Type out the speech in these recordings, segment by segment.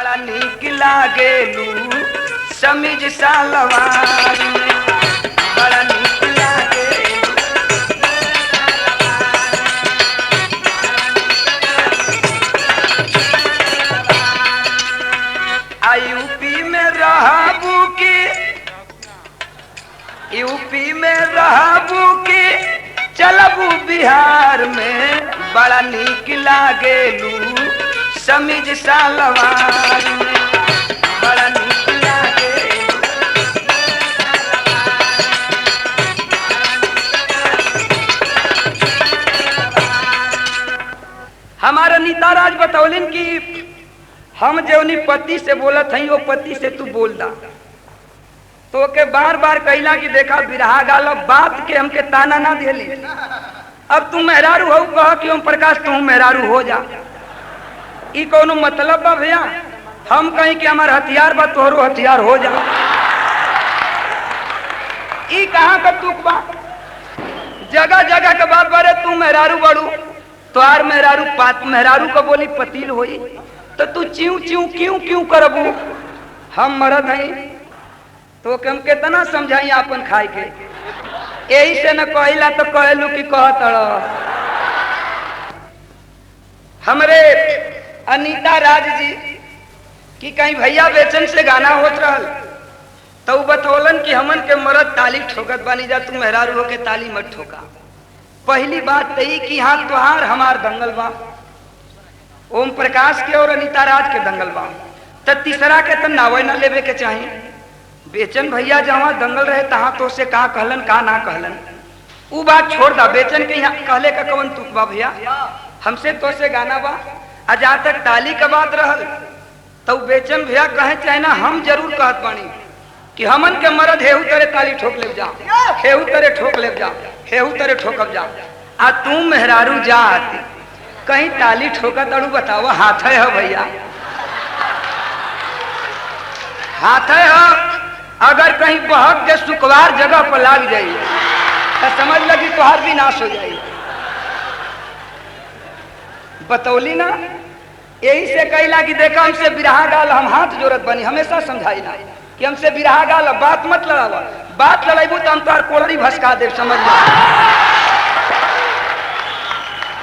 बड़ा नीक लागेलू समीज सालवार में बड़ा नीक लागेलू यूपी में रहबू की यूपी में रहबू की चलबू बिहार में बड़ा नीक लागेलू समीज सालवार में बड़ा नीक लागेलू हमारा नीताराज बतौलिन कि हम जौनी पति से बोलत हई वो पति से तू बोल दा तो के बार बार कहला कि देखा बिरहा गाल बात के हमके ताना ना देली अब तू मेहरारू हो कह कि ओम प्रकाश तू मेहरारू हो जा ई कोनो मतलब बा भैया हम कहीं कि हमार हथियार बा तोहरो हथियार हो जा ई कहां का तुक बा जगह जगह के बात बारे तू मेहरारू बड़ू तोहार मेहरारू पात मेहरारू को बोली पतील होई तो तू च्यू च्यू क्यों क्यों करबू हम मरद हई तो हम कितना समझाई अपन खाए के यही से न कहला तो कहलू कि कहत हमरे अनीता राज जी कि कहीं भैया बेचन से गाना होत रहल तो बतौलन कि हमन के मरद ताली ठोकत बानी जा तू मेहरारू हो के ताली मत ठोका पहली बात तई कि हाँ तुहार हमार दंगल बा ओम प्रकाश के और अनीता राज के दंगल बा तो तीसरा के तो नावे न लेवे के चाहिए बेचन भैया जहाँ दंगल रहे तहाँ तो से कहा कहलन कहा ना कहलन उ बात छोड़ दा बेचन के यहाँ कहले का कवन तुक बा भैया हमसे तो से गाना बा आ जहाँ तक ताली का बात रहल तो बेचन भैया कहे चाहे ना हम जरूर कहत बानी कि हमन के मरद हेहू तरे ताली ठोक ले जा हेहू तरे ठोक ले जा हेहू तरे ठोकब जा आ तू मेहरारू जा आती कहीं ताली ठोका तड़ू बताओ हाथ है भैया हाथ है अगर कहीं बहक के सुकवार जगह पर लाग जाई तो समझ लगी तोहार भी नाश हो जाई बतौली ना यही से कहला कि देखा हमसे बिरहा गाल हम हाथ जोड़त बनी हमेशा समझाई ना कि हमसे बिरहा गाल बात मत लड़ावा बात लड़ाइबू तो हम तोहार कोड़री भसका दे समझ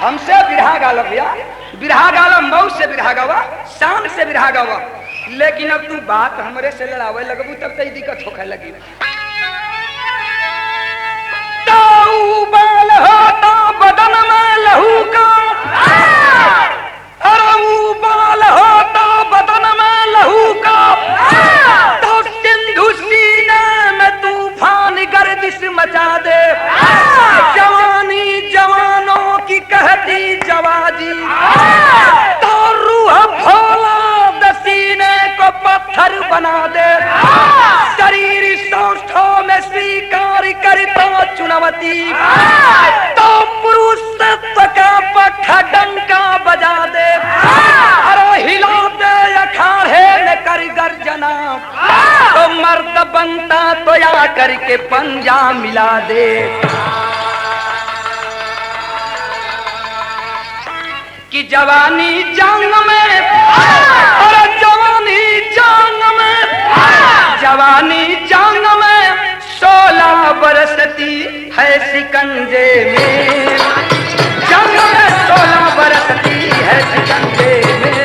हमसे बिरहा गाल भैया बिरहा गाल मऊ से बिरहा गावा शान से बिरहा गावा लेकिन अब तू बात हमरे से लड़ावे लगबू तब तो दिक्कत होखे लगी ताऊ बाल होता बदन में लहू का अरे बाल होता बदन में लहू का तो सिंधु सीने में तूफान गर्दिश मचा दे जवानी जवानों की कहती जवाजी तो रूह भोला दसीने को पत्थर बना दे शरीर सौष्ठों में स्वीकार करता चुनवती तो पुरुषत्व का पट्टा डंका बजा दे अरे हिला दे अखाड़े में कर गर्जना तो मर्द बनता तो या करके पंजा मिला दे कि जवानी जंग में और जवानी जंग में जवानी जंग में 16 बरसती है सिकंजे में जंग में 16 बरसती है सिकंजे में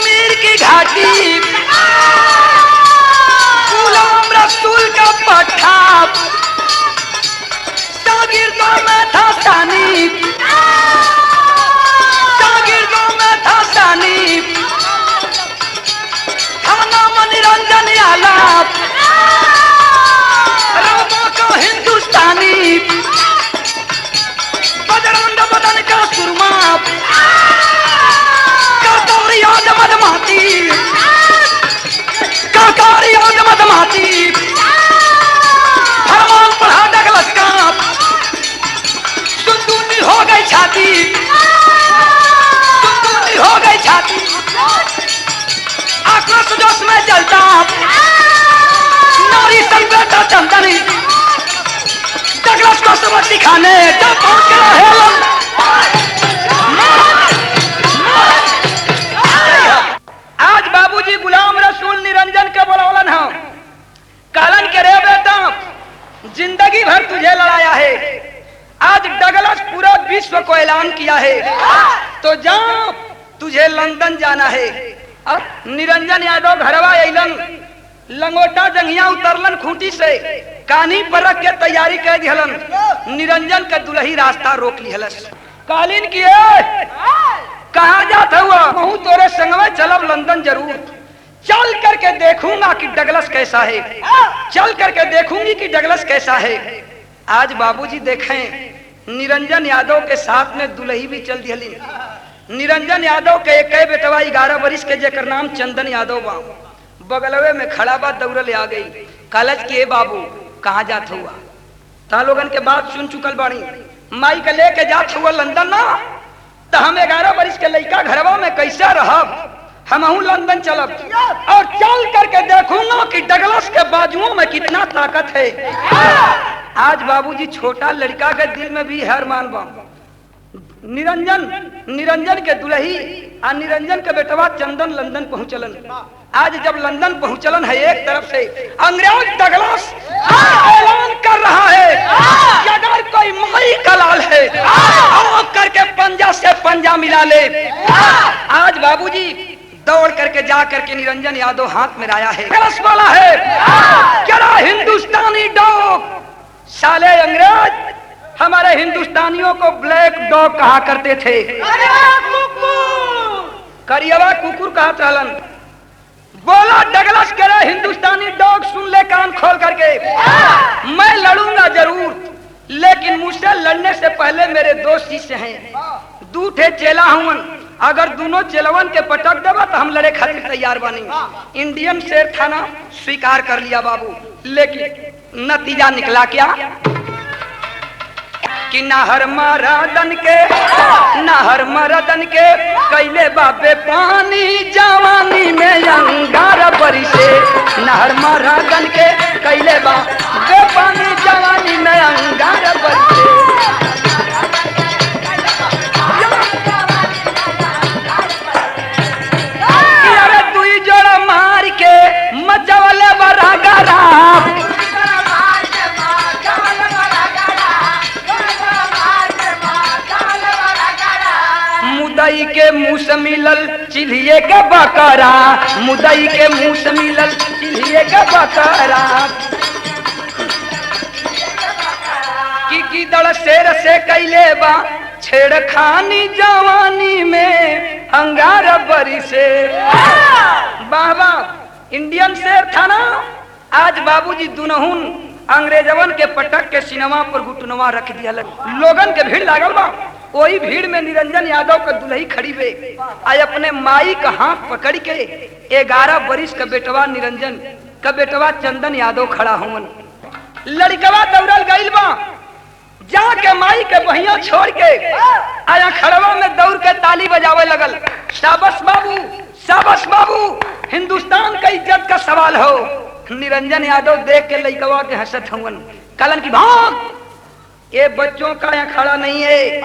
कश्मीर की घाटी, गुलाम रसूल का पट्टा, शागिर्दों में था तानी, शागिर्दों में था तानी, था नाम निरंजन आलाप, रामों का हिंदुस्तानी, बजरंग बदन का सुरमा, काकारी याद मदमाती, काकारी याद मदमाती, फरमान पढ़ा डगलस का, सुनदूनी हो गई छाती, सुनदूनी हो गई छाती, आक्रोश जोश में जलता, नारी संवेदा चंदनी, डगलस को सबक सिखाने जब पहुंच गया हेलन, आज बाबूजी गुलाम रसूल निरंजन के बोलौलन हो, कहलन के रे बेटा जिंदगी भर तुझे लड़ाया है, आज डगलस पूरा विश्व को ऐलान किया है, तो जा तुझे लंदन जाना है। अब निरंजन यादव घरवा अइलन, लंगोटा जंगिया उतरलन खूंटी से, कानी पर रख के तैयारी कर दिहलन। निरंजन के दुल्ही रास्ता रोक लिहलस, कालीन की कहा जाता हुआ कहूं तोरे संग में चलब लंदन जरूर, चल करके देखूंगा कि डगलस कैसा है, चल करके देखूंगी कि डगलस कैसा है। आज बाबूजी देखें निरंजन यादव के साथ में दुल्ही भी चल दिहली। निरंजन यादव के एक बेटवा 11 वर्ष के जेकर नाम चंदन यादव बा, बगलवे में खड़ा बा, दौड़ले आ गई, कॉलेज के बाबू कहाँ जात हुआ, ता लोगन के बात सुन चुकल बाड़ी, माई के लेके जात हुआ लंदन ना, तो हम 11 वर्ष के लड़का घरवा में कैसे रहब, हमहू लंदन चलब और चल करके देखूंगा कि डगलस के बाजुओं में कितना ताकत है। आज बाबूजी छोटा लड़का के दिल में भी हर मान बा। निरंजन के दुल्ही और निरंजन के बेटवा चंदन लंदन पहुंचलन। आज जब लंदन पहुंचलन है, एक तरफ से अंग्रेज डगलस ऐलान कर रहा है कि अगर कोई माई का लाल है आओ करके पंजा से पंजा मिला ले। आज बाबूजी दौड़ करके जा करके निरंजन यादव हाथ में लाया है, डगलस वाला है, क्या हिंदुस्तानी डॉग, साले अंग्रेज हमारे हिंदुस्तानियों को ब्लैक डॉग कहा करते थे, करियवा कुकुर कहत रहलन। बोला डगलस करे हिंदुस्तानी डॉग, सुन ले कान खोल करके, मैं लड़ूंगा जरूर, लेकिन मुझसे लड़ने से पहले मेरे 2 शिष्य हैं, 2 ठे चेला हूं, अगर दोनों चेलवन के पटक देवा तो हम लड़े खातिर तैयार बनी। इंडियन शेर थाना स्वीकार कर लिया बाबू, लेकिन नतीजा निकला क्या कि नहर मरदन के कैले बाबे पानी जवानी में अंगार बरिसे, नहर मरदन के कैले बाबे पानी जवानी में अंगार बरिसे। अरे दुई जोड़ा मार के मचवले बरागरा, मुदई के मुंह से मिलल चिल्हिए के बकरा, मुदई के मुंह से मिलल चिल्हिए के बकरा, की दड़ शेर से कैले बा छेड़खानी जवानी में अंगार बरी से। बाबा इंडियन शेर था ना। आज बाबूजी दुनहुन अंग्रेजवन के पटक के सिनेमा पर घुटनवा रख दिया, लोगन के भीड़ लागल बा। वही भीड़ में निरंजन यादव का दुल्ही खड़ी बे, आज अपने माई का हाथ पकड़ के 11 वर्ष का बेटवा निरंजन का बेटवा चंदन यादव खड़ा हुन। लड़कवा दौड़ल गइल बा, जाके माई के बहिया छोड़ के आया खड़वा में दौड़ के ताली बजावे लगल। शाबाश बाबू, शाबाश बाबू, हिंदुस्तान का इज्जत का सवाल हो। निरंजन यादव देख के लड़कवा के हंसत हुन, कलन की भाग, ये बच्चों का यहाँ खड़ा नहीं है,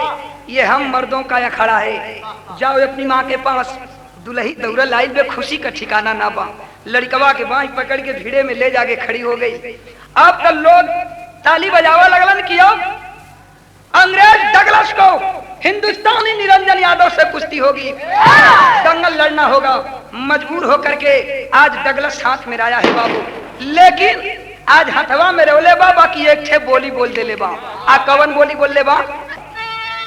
ये हम मर्दों का यहाँ खड़ा है। जाओ अपनी माँ के पास। दुल्ही दौड़ा लाइन में खुशी का ठिकाना ना बा। लड़कवा के बाँह पकड़ के भीड़े में ले जाके खड़ी हो गई। अब तो लोग ताली बजावा लगलन कि अब अंग्रेज डगलस को हिंदुस्तानी निरंजन यादव से कुश्ती होगी, दंगल लड़ना होगा। मजबूर होकर के आज डगलस हाथ में आया है बाबू, लेकिन आज हथवा में रोले बाबा की एक ठे बोली बोल दे ले बा। आ कवन बोली बोल ले बा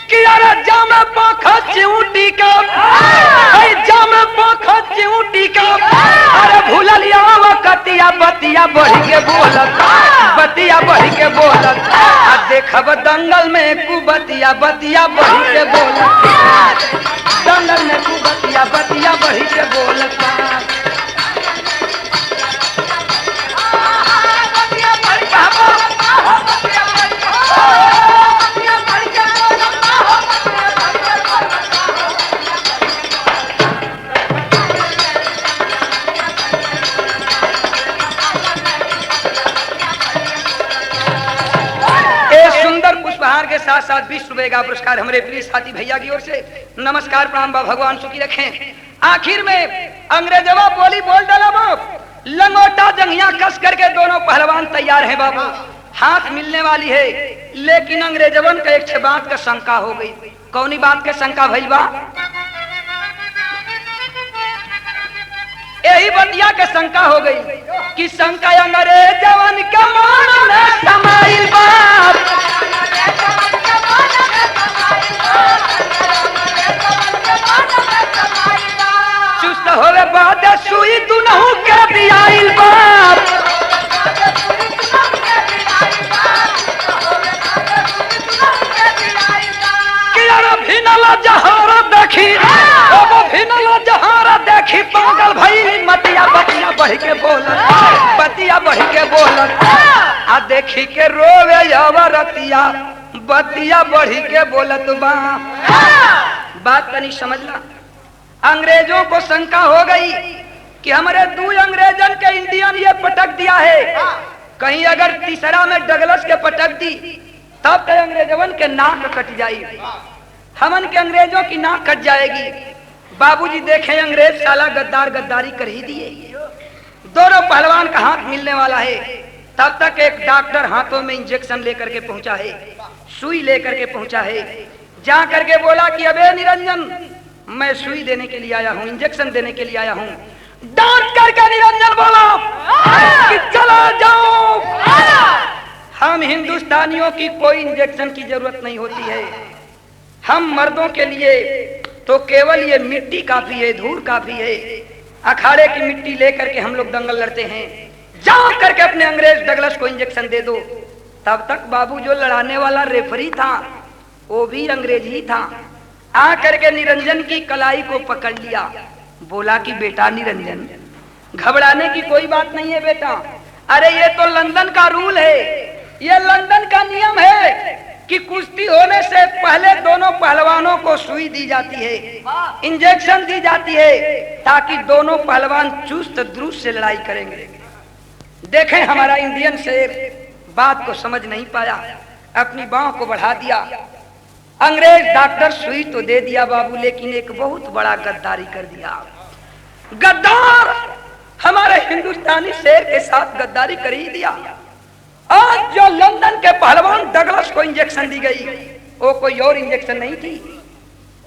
कि अरे जामे पाखा चिऊटी का, अरे जामे पाखा चिऊटी का, अरे भूललिया कतिया बतिया बढ़ के बोलत, बतिया बढ़ के बोलत, आ देखब दंगल में कुबतिया बतिया बढ़ के बोलत, दंगल में कुबतिया बतिया बढ़ के बोलत। पुष्पहार के साथ साथ 20 रुपए का पुरस्कार हमारे प्रिय साथी भैया की ओर से। नमस्कार प्रणाम बा, भगवान सुखी रखें। आखिर में अंग्रेजवा बोली बोल डाला बाप, लंगोटा जंगिया कस करके दोनों पहलवान तैयार हैं बाबू, हाथ मिलने वाली है। लेकिन अंग्रेजवन का एक बात का शंका हो गई। कौनी बात के शंका भइल बा? यही बतिया के शंका हो गई कि शंका अंग्रेजवन के मन में समाइल बाप, चुस्त होवे बात सुई दुनहु के दियाइल बाप, कि अरे भिनला जहारा देखी, अब भिनला जहारा देखी पागल भई मतिया बतिया बढ़ के बोलत, बतिया बढ़ के बोलत, आ देखी के रोवे अवरतिया बतिया बढ़ी के बोलत बा। बात तनी समझला। अंग्रेजों को शंका हो गई कि हमारे 2 अंग्रेजन के इंडियन ये पटक दिया है, कहीं अगर तीसरा में डगलस के पटक दी तब तो अंग्रेजवन के नाक कट जाएगी, हमन के अंग्रेजों की नाक कट जाएगी। बाबूजी देखें अंग्रेज साला गद्दार गद्दारी कर ही दिए। दोनों पहलवान का हाथ मिलने वाला है, तब तक एक डॉक्टर हाथों में इंजेक्शन लेकर के पहुंचा है, सुई लेकर के पहुंचा है। जा करके बोला कि अबे निरंजन, मैं सुई देने के लिए आया हूं, इंजेक्शन देने के लिए आया हूं। डांट करके निरंजन बोला कि चला जाओ, हम हिंदुस्तानियों की कोई इंजेक्शन की जरूरत नहीं होती है, हम मर्दों के लिए तो केवल ये मिट्टी काफी है, धूल काफी है, अखाड़े की मिट्टी लेकर के हम लोग दंगल लड़ते हैं, जाओ करके अपने अंग्रेज डगलस को इंजेक्शन दे दो। तब तक बाबू जो लड़ाने वाला रेफरी था वो भी अंग्रेज ही था, आ करके निरंजन की कलाई को पकड़ लिया, बोला कि बेटा निरंजन, घबराने की कोई बात नहीं है बेटा, अरे ये तो लंदन का रूल है, ये लंदन का नियम है कि कुश्ती होने से पहले दोनों पहलवानों को सुई दी जाती है, इंजेक्शन दी जाती है, ताकि दोनों पहलवान चुस्त दुरुस्त से लड़ाई करेंगे। देखें हमारा इंडियन शेर बात को समझ नहीं पाया, अपनी बाहों को बढ़ा दिया। अंग्रेज डॉक्टर सुई तो दे दिया बाबू, लेकिन एक बहुत बड़ा गद्दारी कर दिया। गद्दार हमारे हिंदुस्तानी शेर के साथ गद्दारी कर ही दिया। आज जो लंदन के पहलवान डगलस को इंजेक्शन दी गई, वो कोई और इंजेक्शन नहीं थी,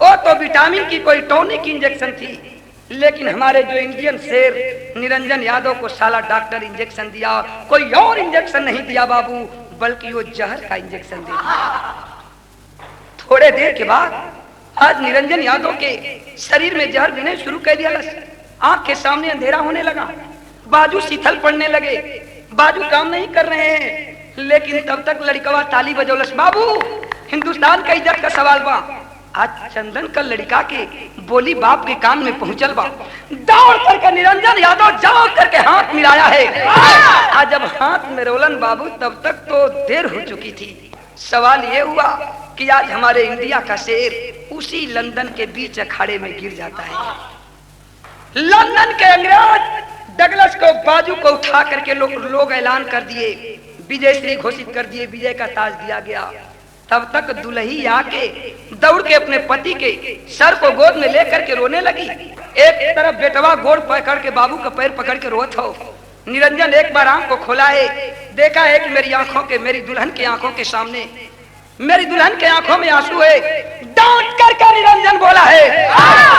वो तो विटामिन की कोई टॉनिक इंजेक्शन थी। लेकिन हमारे जो इंडियन शेर निरंजन यादव को साला डॉक्टर इंजेक्शन दिया, कोई और इंजेक्शन नहीं दिया बाबू, बल्कि वो जहर का इंजेक्शन दे दिया। थोड़े देर के बाद आज निरंजन यादव के शरीर में जहर देने शुरू कर दिया, आंख के सामने अंधेरा होने लगा, बाजू शिथिल पड़ने लगे, बाजू काम नहीं कर रहे हैं। लेकिन तब तक लड़कवा ताली बजौलस, बाबू हिंदुस्तान का इज्जत का सवाल बा, आज चंदन का लड़का के बोली बाप के कान में पहुंचल बा। दौड़ करके निरंजन यादव जाओ करके हाथ मिलाया है। आज जब हाथ में रोलन बाबू, तब तक तो देर हो चुकी थी। सवाल ये हुआ कि आज हमारे इंडिया का शेर उसी लंदन के बीच अखाड़े में गिर जाता है। लंदन के अंग्रेज डगलस को बाजू को उठा करके लोग ऐलान कर दिए, विजयश्री घोषित कर दिए, विजय का ताज दिया गया। तब तक दुल्ही आके दौड़ के अपने पति के सर को गोद में लेकर के रोने लगी। एक तरफ बेटवा गोड़ पकड़ के बाबू का पैर पकड़ के रोत हो। निरंजन एक बार आंख को खोला है, देखा है कि मेरी आंखों के, मेरी दुल्हन की आंखों के सामने मेरी दुल्हन के आंखों में आंसू है। डांट करके निरंजन बोला है,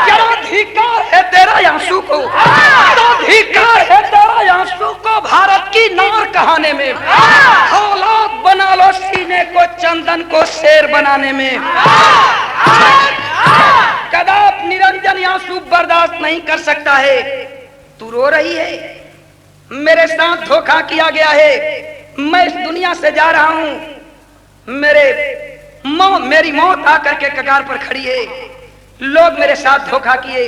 क्या धिक्कार है तेरा आंसू को, क्या धिक्कार है तेरा आंसू को भारत की नार कहाने में, औलाद बना लो सीने को चंदन को शेर बनाने में। कदाप निरंजन आंसू बर्दाश्त नहीं कर सकता है। तू रो रही है, मेरे साथ धोखा किया गया है, मैं इस दुनिया से जा रहा हूं, मेरी मौत आकर के कगार पर खड़ी है। लोग मेरे साथ धोखा किए,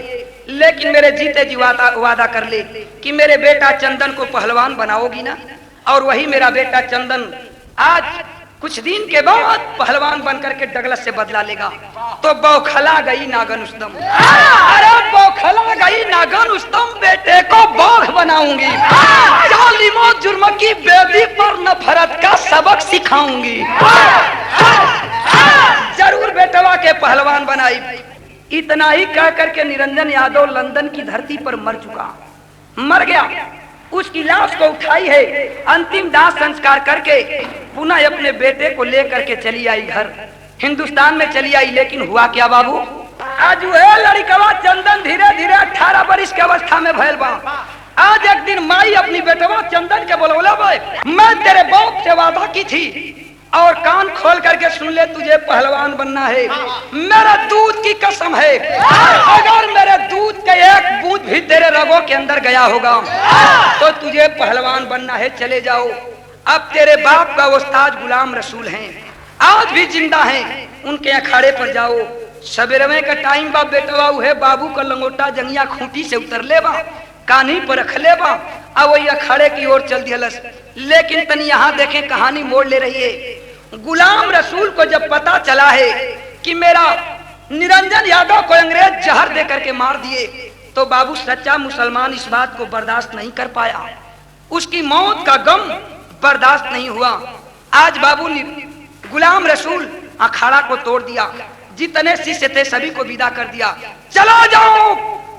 लेकिन मेरे जीते जी वादा कर ले कि मेरे बेटा चंदन को पहलवान बनाओगी ना, और वही मेरा बेटा चंदन आज कुछ दिन के बाद पहलवान बनकर के डगलस से बदला लेगा। तो बौखला गई नागन उस्तम, अरे बौखला गई नागन उस्तम, बेटे को बौख बनाऊंगी, जालिमों जुर्म की बेदी पर नफरत का सबक सिखाऊंगी। जरूर बेटवा के पहलवान बनाई। इतना ही कह करके निरंजन यादव लंदन की धरती पर मर चुका, मर गया। उसकी लाश को उठाई है, अंतिम दाह संस्कार करके पुनः अपने बेटे को लेकर के चली आई घर, हिंदुस्तान में चली आई। लेकिन हुआ क्या बाबू, आज वह लड़कवा चंदन धीरे धीरे 18 वर्ष की अवस्था में भैल बा। आज एक दिन माई अपनी बेटवा चंदन के बोला, मैं तेरे बाप से वादा की थी और कान खोल करके सुन ले, तुझे पहलवान बनना है, मेरा दूध की कसम है, अगर मेरे दूध का एक बूंद भी तेरे रगों के अंदर गया होगा तो तुझे पहलवान बनना है, चले जाओ। अब तेरे बाप का उस्ताद गुलाम रसूल हैं, आज भी जिंदा हैं, उनके अखाड़े पर जाओ। सवेरे का टाइम बा बेटवा, है बाबू का लंगोटा जंगिया खूंटी से उतर ले बा, कानी पर रख ले बा, अब वही अखाड़े की ओर चल दिया। लेकिन तनी यहाँ देखें, कहानी मोड़ ले रही है। गुलाम रसूल को जब पता चला है कि मेरा निरंजन यादव को अंग्रेज जहर दे करके मार दिए, तो बाबू सच्चा मुसलमान इस बात को बर्दाश्त नहीं कर पाया, उसकी मौत का गम बर्दाश्त नहीं हुआ। आज बाबू गुलाम रसूल अखाड़ा को तोड़ दिया, जितने शिष्य थे सभी को विदा कर दिया, चला जाओ,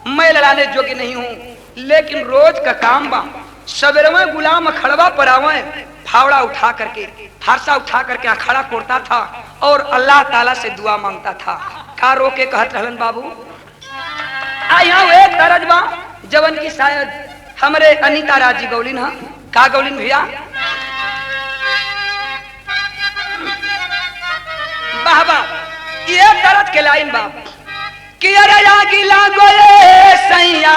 मैं लड़ाने योग्य नहीं हूँ। लेकिन रोज का काम बा, सवेरे में गुलाम अखड़वा पर आवे, फावड़ा उठा करके, फारसा उठा करके अखाड़ा कोड़ता था और अल्लाह ताला से दुआ मांगता था। का रो के कहत रहलन बाबू, यहाँ एक तरज बा जवन की शायद हमरे अनीता राजी गौलिन हा, का गौलिन भैया, वाह वाह, ये तरज के लाइन बा कि अरे गिला गोले सैया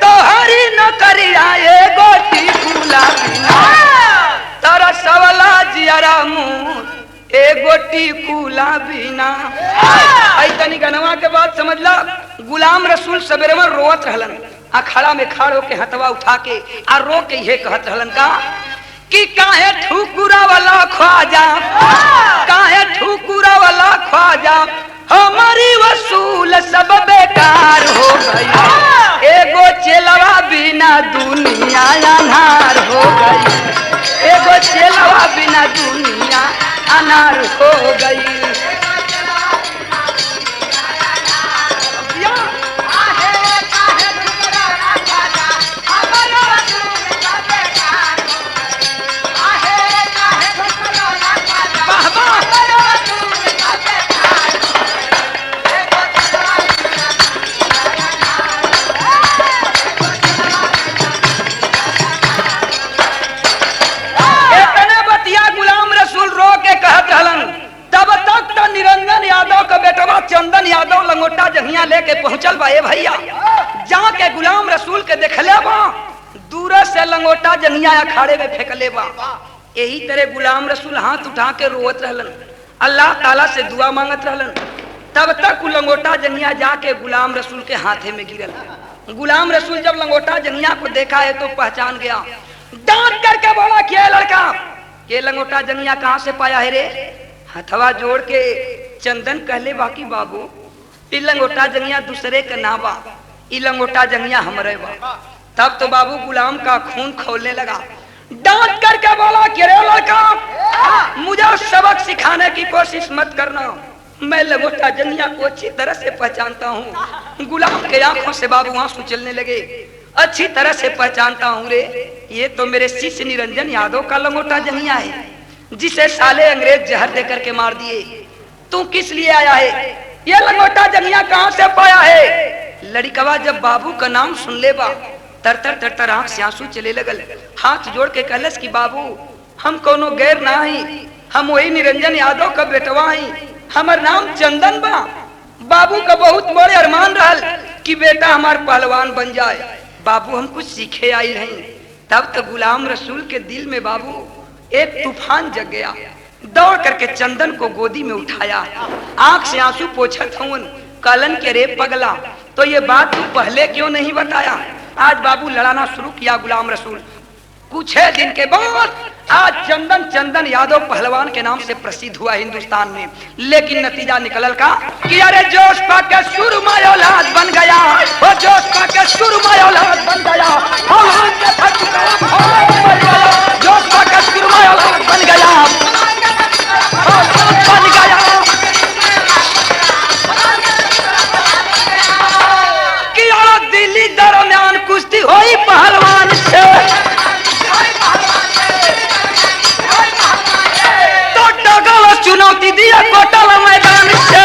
तो हरी न करिया ये गोटी फूला बिना तारा सवला जियारा मुंह ए गोटी फूला बिना। ऐतनी गनवा के बाद समझला गुलाम रसूल सवेरे में रोवत रहलन, अखाड़ा में खाड़ होके हथवा उठा के आ रो के ये कहत रहलन का कि काहे ठुकुरा वाला ख्वाजा, काहे ठुकुरा वाला ख्वाजा, हमारी वसूल सब बेकार हो गई, एगो चेलवा बिना दुनिया अनार हो गई, एगो चेलवा बिना दुनिया अनार हो गई। चंदन यादव लंगोटा जहिया लेके पहुंचल बा, ए भैया जाके गुलाम रसूल के देखले बा, दूर से लंगोटा जहिया अखाड़े में फेंकले बा। यही तरह गुलाम रसूल हाथ उठा के रोवत रहलन, अल्लाह ताला से दुआ मांगत रहलन। तब तक लंगोटा जहिया जाके गुलाम रसूल के हाथे में गिरल। गुलाम रसूल जब लंगोटा जहिया को देखा है तो पहचान गया, डांट करके बोला, क्या लड़का, ये लंगोटा जहिया कहाँ से पाया है रे? हथवा जोड़ के चंदन कहले बाकी बाबू, ई लंगोटा जंगिया दूसरे का ना बा, ई लंगोटा जंगिया हमरे बा। तब तो बाबू गुलाम का खून खौलने लगा, डांट करके बोला कि रे लड़का, मुझे सबक सिखाने की कोशिश मत करना, मैं लंगोटा जंगिया को अच्छी तरह से पहचानता हूँ। गुलाम के आंखों से बाबू आंसू चलने लगे, अच्छी तरह से पहचानता हूँ रे, ये तो मेरे शिष्य निरंजन यादव का लंगोटा जंगिया है। जिसे साले अंग्रेज जहर देकर के मार दिए, तू किस लिए आया है? ये लंगोटा जंगिया कहां से पाया है? लड़कवा जब बाबू का नाम सुन ले बा तरतर तरतर आंख से आंसू चले लगल, हाथ जोड़ के कहलस कि बाबू हम कोनो गैर ना ही, हम वही निरंजन यादव का बेटवा ही, हमर नाम चंदन बा। बाबू का बहुत बड़े अरमान रहल कि बेटा हमार पहलवान बन जाए। बाबू हम कुछ सीखे आई रही। तब तो गुलाम रसूल के दिल में बाबू एक तूफान जग गया। दौड़ करके चंदन को गोदी में उठाया, आंख से आंसू पोछत हूं, कलन के रे पगला तो ये बात तू पहले क्यों नहीं बताया? आज बाबू लड़ाना शुरू किया गुलाम रसूल। कुछ दिन के बाद आज चंदन यादव पहलवान के नाम से प्रसिद्ध हुआ हिंदुस्तान में। लेकिन नतीजा निकलल का कि अरे जोश पाके सुरमा औलाद बन गया, वो जोश पाके सुरमा औलाद बन गया, जोश पाके सुरमा औलाद बन गया, बन गया। कि दिल्ली दरमियान कुश्ती हुई पहलवान से, चुनौती दिया कोटल मैदान से।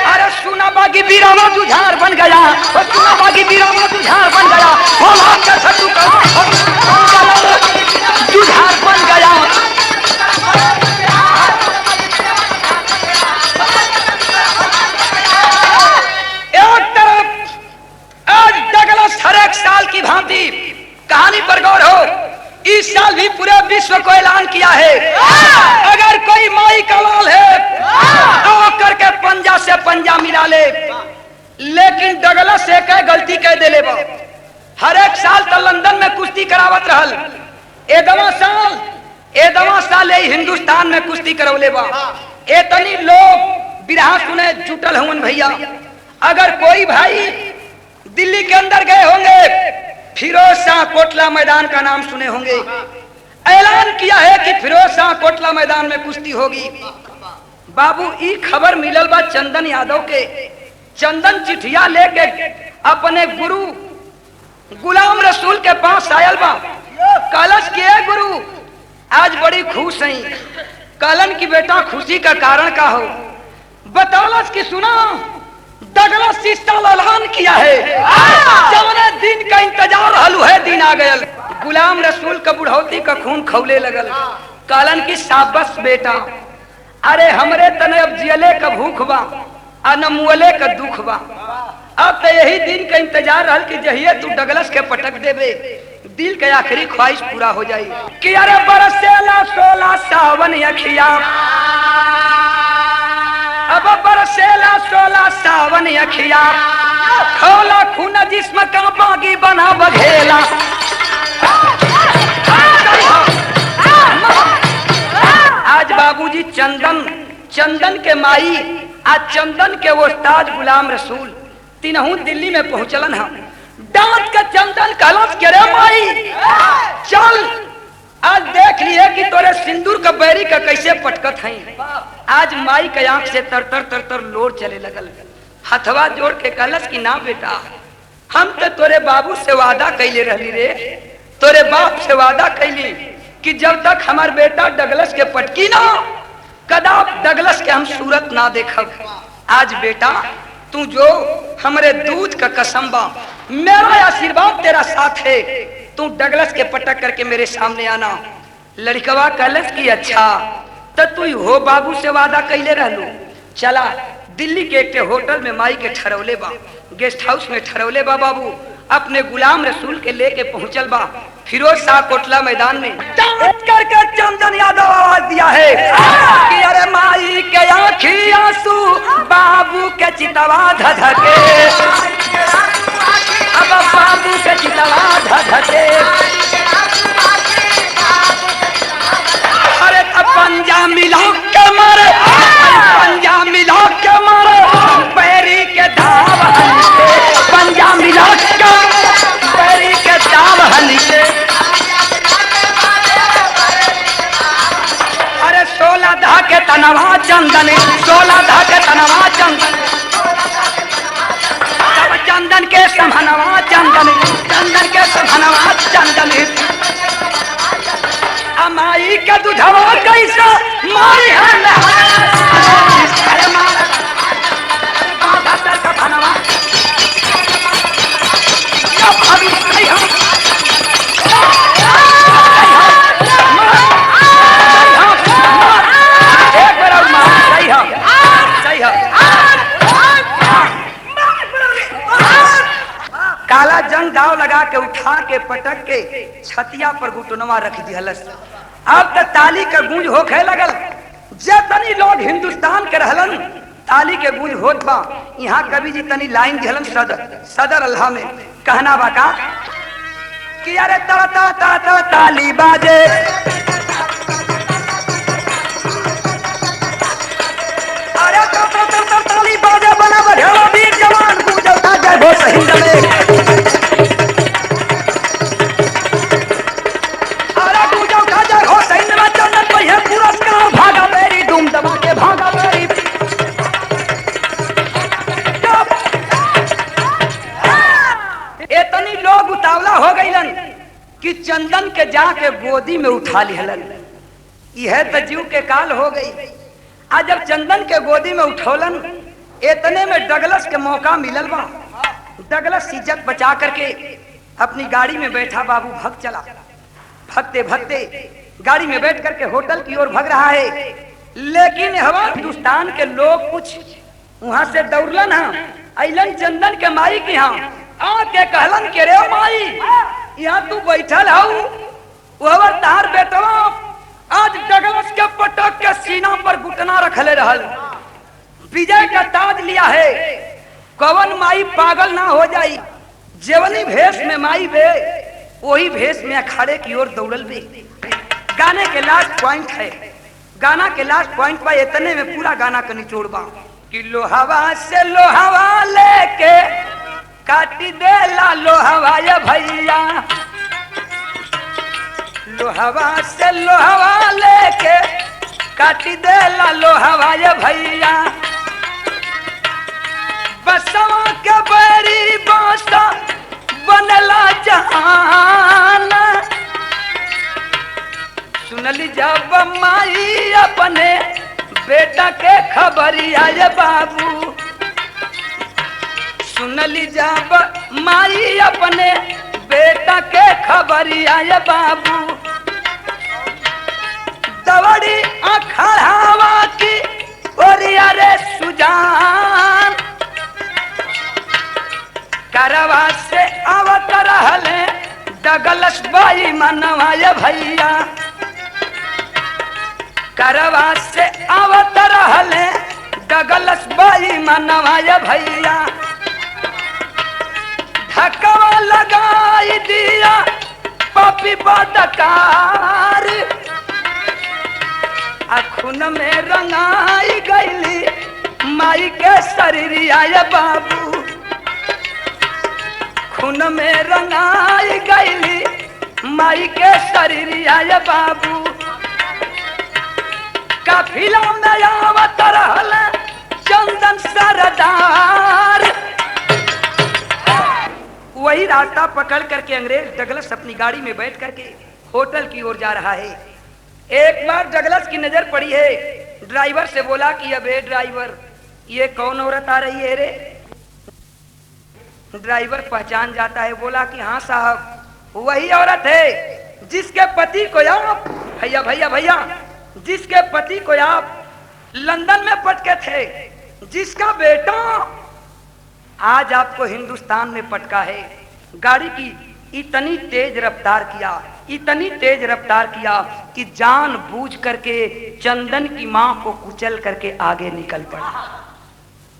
अरे सुना बागी बीरावा जुझार बन गया, सुना बागी बीरावा जुझार बन गया, जुझार बन गया। एक तरफ आज डगलस हर एक साल की भांति कहानी पर गौर हो, इस साल भी पूरे विश्व को ऐलान किया है अगर कोई माई का लाल है तो करके पंजा से पंजा मिला ले। लेकिन डगलस से कई गलती कह दे ले। हर एक साल तो लंदन में कुश्ती करावत रहल, एदवा साल हिंदुस्तान में कुश्ती करवले बा। इतनी लोग बिरहा सुने जुटल हुन भैया। अगर कोई भाई दिल्ली के अंदर गए होंगे, फिरोज शाह कोटला मैदान का नाम सुने होंगे। ऐलान किया है कि फिरोज शाह कोटला मैदान में कुश्ती होगी। बाबू ई खबर मिलल बा चंदन यादव के। चंदन चिट्ठिया लेके अपने गुरु गुलाम रसूल के पास आयल बा। कलश के गुरु आज बड़ी खुश हैं। कलन की बेटा खुशी का कारण का हो? बतौलस की सुना डगलस सिस्टा ऐलान किया है, जवने दिन का इंतजार हलू है दिन आ गयल। गुलाम रसूल का बुढ़ौती का खून खौले लगल। कालन की साबस बेटा, अरे हमरे तने अब जियले का भूख बा आ न मुअले का दुख बा। अब तो यही दिन का इंतजार रहल कि जहिए तू डगलस के पटक देबे दिल के आखिरी ख्वाहिश पूरा हो जाई। कि अरे बरसेला 16 सावन अखिया, अब बरसेला 16 सावन अखिया, खोला खून जिस्म का बागी बना बघेला। आज बाबूजी चंदन के माई आज चंदन के उस्ताद गुलाम रसूल तीनों दिल्ली में पहुंचलन हम। डांट के चंदन कलश के रे माई चल आज देख लिए कि तोरे सिंदूर का बैरी का कैसे पटकत है। आज माई के आंख से तर तर लोर चले लगल। हथवा जोड़ के कलश की ना बेटा, हम तो तोरे बाबू से वादा कैले रहली रे, तोरे बाप से वादा कैली कि जब तक हमार बेटा डगलस के पटकी ना कदाप डगलस के हम सूरत ना देखब। आज बेटा तू जो हमरे दूध का कसम बा, मेरा आशीर्वाद तेरा साथ है, तू डगलस के पटक करके मेरे सामने आना। लड़कवा कलश की अच्छा तो तू हो बाबू से वादा कैले रहलू। चला दिल्ली के एक होटल में माई के ठरौले बा, गेस्ट हाउस में ठरौले बा। बाबू अपने गुलाम रसूल के लेके पहुंचल बा फिरोज शाह कोटला मैदान में। डांट करके चंदन यादव आवाज दिया है कि अरे माई के आँखी आंसू बाबू के चितवा धधके, अब बाबू के चितवा धधके। अरे पंजा मिला के मारे, पंजा मिला के मारे, पैरी के धाव हल्के, पंजा मिला के पैरी के धाव हल्के। अरे 16 धाके तनवा चंदन, 16 धाके तनवा चंदन, सब चंदन के समनवा चंदन, चंदन के समनवा चंदन। अमाई का दूधवा कैसा मारी हल अरे मारा बाधा तर का खानवा या भाभी सही हम एक बार और मार सही हम सही हम काला जंग दाव लगा के उठा के पटक के छतिया पर घुटनवा रख दिहलस। अब तक ताली का गूंज होखे लगल। जितनी लोग हिंदुस्तान के रहलन ताली के गूंज होत बा। यहाँ कवि जी तनी लाइन दिहलन सदर अल्लाह में कहना बा का कि अरे ता ता ता ता ताली बाजे अरे ता ता ता ता ताली बाजे बना बढ़ेला वीर जवान गूंजता जय हो शहीद में भागा मेरी धूम दबा के भागा मेरी इतनी लोग उतावला हो गईलन कि चंदन के जाके गोदी में उठा लिहलन। यह तो जीव के काल हो गई। आज जब चंदन के गोदी में उठौलन इतने में डगलस के मौका मिलल बा। डगलस इज्जत बचा करके अपनी गाड़ी में बैठा बाबू भग चला। भगते भगते गाड़ी में बैठ करके होटल की ओर भग रहा है। लेकिन हवा हिंदुस्तान के लोग कुछ वहां से दौड़लन अलन चंदन के माई की यहाँ आके कहलन के रे माई यहाँ तू बैठल हऊ वह तार बेटवा आज डगलस के पटक के सीना पर घुटना रखले रहल। विजय का ताज लिया है। कवन माई पागल ना हो जाई। जेवनी भेष में माई बे वही भेष में अखाड़े की ओर दौड़ल बे। गाने के लास्ट पॉइंट है। गाना के लास्ट पॉइंट पर इतने में पूरा गाना का निचोड़ बा कि लोहवा से लोहवा लेके काटी देला लोहवा ये भैया लोहवा से लोहवा लेके काटी देला लोहवा ये भैया बसवा के बड़ी बासा बनला जहान सुनली जब माई अपने बेटा के खबरिया ये बाबू सुनली जब माई अपने बेटा के खबरिया ये बाबू दवड़ी अखड़ावा की ओरिया रे सुजान करवा से आवत रहले डगलस बाई मनवा ये भैया करवा से आवत रहले डगलस बाई मनवा ये भैया धक्का लगाई दिया पपी बदकार अखुन में रंगाई गईली माई के शरीरिया ये बाबू खून में रंगाई गईली माई के शरीरिया ये बाबू काफिला में आवत रहल चंदन सरदार वही रास्ता पकड़ करके अंग्रेज डगलस अपनी गाड़ी में बैठ करके होटल की ओर जा रहा है। एक बार डगलस की नजर पड़ी है। ड्राइवर से बोला कि अबे ड्राइवर ये कौन औरत आ रही है रे। ड्राइवर पहचान जाता है। बोला कि हाँ साहब वही औरत है जिसके पति को आप भैया भैया भैया जिसके पति को आप लंदन में पटके थे जिसका बेटा आज आपको हिंदुस्तान में पटका है। गाड़ी की इतनी तेज रफ्तार किया कि जानबूझ करके चंदन की मां को कुचल करके आगे निकल पड़ा।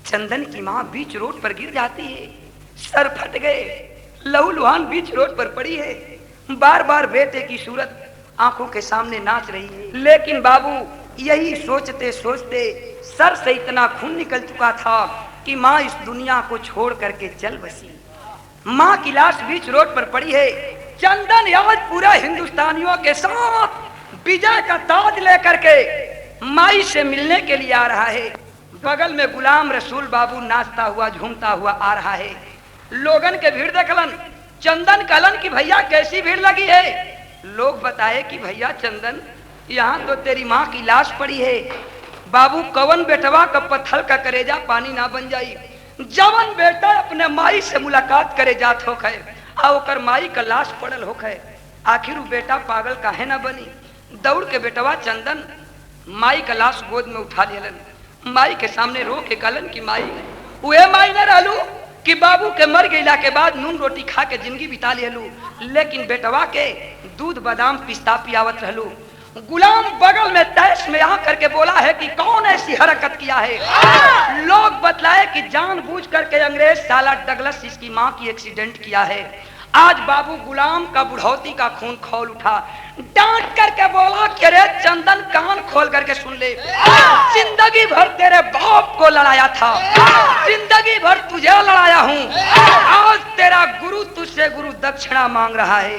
चंदन की मां बीच रोड पर गिर जाती है। सर फट गए। लहूलुहान बीच रोड पर पड़ी है। बार बार बेटे की सूरत आंखों के सामने नाच रही है। लेकिन बाबू यही सोचते सोचते सर से इतना खून निकल चुका था कि माँ इस दुनिया को छोड़ करके चल बसी। माँ की लाश बीच रोड पर पड़ी है। चंदन आज पूरा हिंदुस्तानियों के साथ विजय का ताज लेकर के माई से मिलने के लिए आ रहा है। बगल में गुलाम रसूल बाबू नाचता हुआ झूमता हुआ आ रहा है। लोगन के भीड़ देखलन। चंदन कहलन कि भैया कैसी भीड़ लगी है। लोग बताए कि भैया चंदन, यहाँ तो तेरी माँ की लाश पड़ी है। बाबू कवन बेटवा का पत्थर का करेजा पानी ना बन जाई। जवन बेटा अपने माई से मुलाकात करे जात हो खे आ ओकर माई का लाश पड़ल हो खे, आखिर वो बेटा पागल काहे ना बनी। दौड़ के बेटवा चंदन माई का लाश गोद में उठा लेलन, माई के सामने रो के कहलन कि माई उहे माई न रहलू कि बाबू के मर गईला के बाद नून रोटी खा के जिंदगी बिता लेलू, लेकिन बेटवा के दूध बादाम पिस्ता पियावत रहलू। गुलाम बगल में तैश में आ करके बोला है कि कौन ऐसी हरकत किया है। लोग बतलाए कि जानबूझ करके अंग्रेज साला डगलस इसकी माँ की एक्सीडेंट किया है। आज बाबू गुलाम का बुढ़ौती का खून खौल उठा, डांट करके बोला कि अरे चंदन कान खोल करके सुन ले, जिंदगी भर तेरे बाप को लड़ाया था, जिंदगी भर तुझे लड़ाया हूँ, आज तेरा गुरु तुझसे गुरु दक्षिणा मांग रहा है।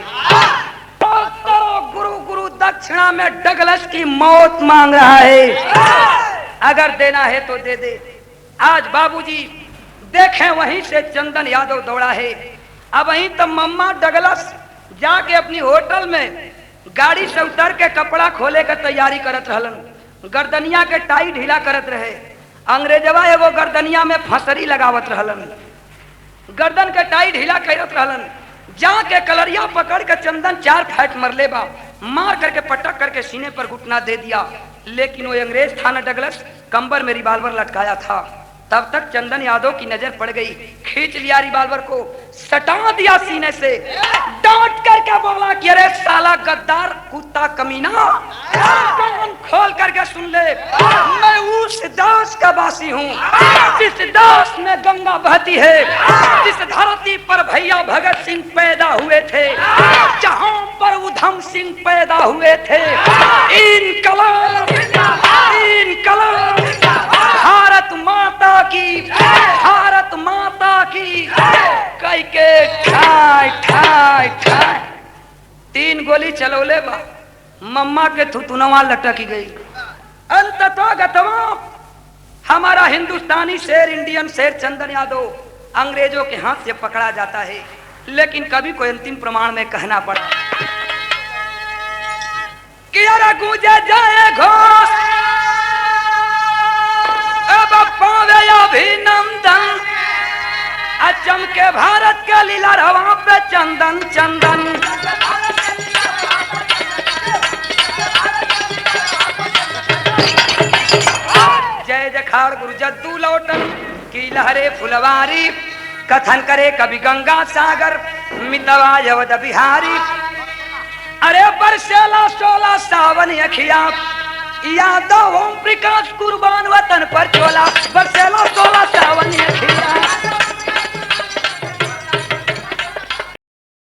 गुरु गुरु दक्षिणा में डगलस की मौत मांग रहा है, अगर देना है तो दे दे। आज बाबूजी देखें वहीं से चंदन यादव दौड़ा है। अब वहीं तब मम्मा डगलस जाके अपनी होटल में गाड़ी से उतर के कपड़ा खोले के तैयारी करत रहलन, गर्दनिया के टाई ढीला करत रहे। अंग्रेजवा एगो गर्दनिया में फंसरी लगावत रहलन, गर्दन के टाई ढीला करत रहलन। जाके कलरिया पकड़ के चंदन 4 फैट मरले बा, मार करके पटक करके सीने पर घुटना दे दिया। लेकिन वो अंग्रेज था न डगलस, कंबर में रिवाल्वर लटकाया था। तब तक चंदन यादव की नजर पड़ गई, खींच लिया रिवाल्वर को, सटा दिया सीने से, डांट करके बोला कि अरे साला गद्दार कुत्ता कमीना, कान खोल करके सुन ले, मैं उस देश का वासी हूँ जिस देश में गंगा बहती है, जिस धरती पर भैया भगत सिंह पैदा हुए थे, जहाँ पर उधम सिंह पैदा हुए थे। इनकलाब इनकलाब, भारत माता की, भारत माता की, कई के ठाई ठाई ठाई 3 गोली चलौले बा, मम्मा के थुथुनवा लटक गई। अंततः गतवा हमारा हिंदुस्तानी शेर, इंडियन शेर चंदन यादव अंग्रेजों के हाथ से पकड़ा जाता है। लेकिन कभी कोई अंतिम प्रमाण में कहना पड़ा कि अरे गूंजे जाए घोष पावे अभिनंदन, चमके भारत का लीला रवा पे चंदन चंदन। जय जखाड़ गुरु जद्दू लौटन की लहरे फुलवारी, कथन करे कवि गंगा सागर मितवा यवद बिहारी। अरे बरसेला 16 सावन अखिया, यादव ओम प्रकाश कुर्बान वतन पर चोला, बरसेला 16 सावन अखिया।